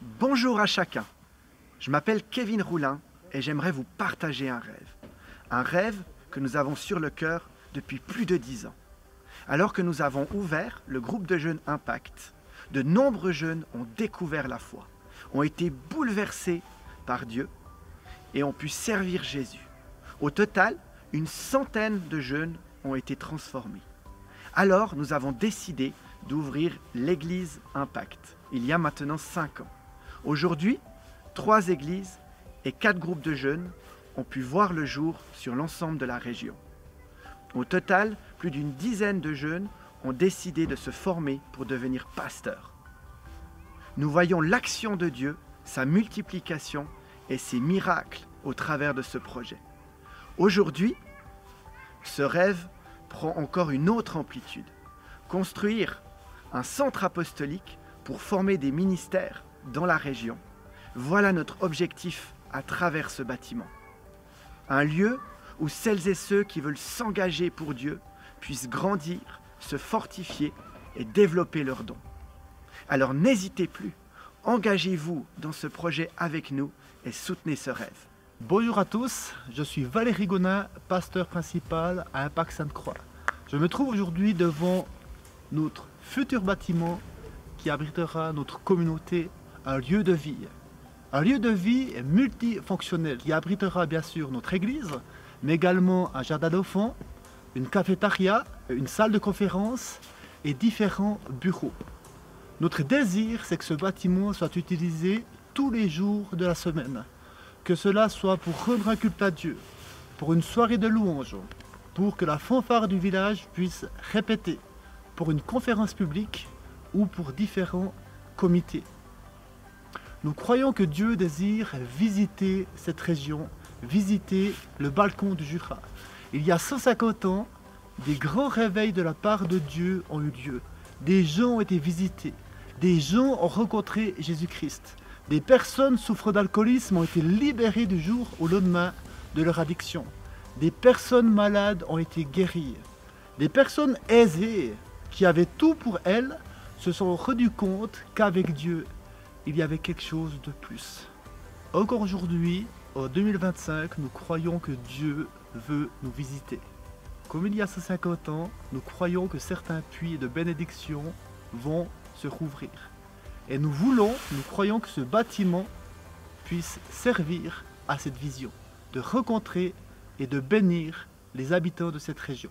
Bonjour à chacun. Je m'appelle Kevin Roulin et j'aimerais vous partager un rêve. Un rêve que nous avons sur le cœur depuis plus de 10 ans. Alors que nous avons ouvert le groupe de jeunes Impact, de nombreux jeunes ont découvert la foi, ont été bouleversés par Dieu et ont pu servir Jésus. Au total, une centaine de jeunes ont été transformés. Alors, nous avons décidé d'ouvrir l'église Impact, il y a maintenant 5 ans. Aujourd'hui, 3 églises et 4 groupes de jeunes ont pu voir le jour sur l'ensemble de la région. Au total, plus d'une dizaine de jeunes ont décidé de se former pour devenir pasteurs. Nous voyons l'action de Dieu, sa multiplication et ses miracles au travers de ce projet. Aujourd'hui, ce rêve prend encore une autre amplitude. Construire un centre apostolique pour former des ministères dans la région. Voilà notre objectif à travers ce bâtiment. Un lieu où celles et ceux qui veulent s'engager pour Dieu puissent grandir, se fortifier et développer leurs dons. Alors n'hésitez plus, engagez-vous dans ce projet avec nous et soutenez ce rêve. Bonjour à tous, je suis Valérie Gonin, pasteur principal à Impact Sainte-Croix. Je me trouve aujourd'hui devant notre futur bâtiment qui abritera notre communauté, un lieu de vie. Un lieu de vie multifonctionnel qui abritera bien sûr notre église, mais également un jardin d'enfants, une cafétéria, une salle de conférence et différents bureaux. Notre désir, c'est que ce bâtiment soit utilisé tous les jours de la semaine. Que cela soit pour rendre un culte à Dieu, pour une soirée de louange, pour que la fanfare du village puisse répéter, pour une conférence publique ou pour différents comités. Nous croyons que Dieu désire visiter cette région, visiter le balcon du Jura. Il y a 150 ans, des grands réveils de la part de Dieu ont eu lieu. Des gens ont été visités, des gens ont rencontré Jésus-Christ. Des personnes souffrant d'alcoolisme ont été libérées du jour au lendemain de leur addiction. Des personnes malades ont été guéries. Des personnes aisées qui avaient tout pour elles se sont rendues compte qu'avec Dieu, il y avait quelque chose de plus. Encore aujourd'hui, en 2025, nous croyons que Dieu veut nous visiter. Comme il y a 150 ans, nous croyons que certains puits de bénédiction vont se rouvrir. Et nous croyons que ce bâtiment puisse servir à cette vision, de rencontrer et de bénir les habitants de cette région.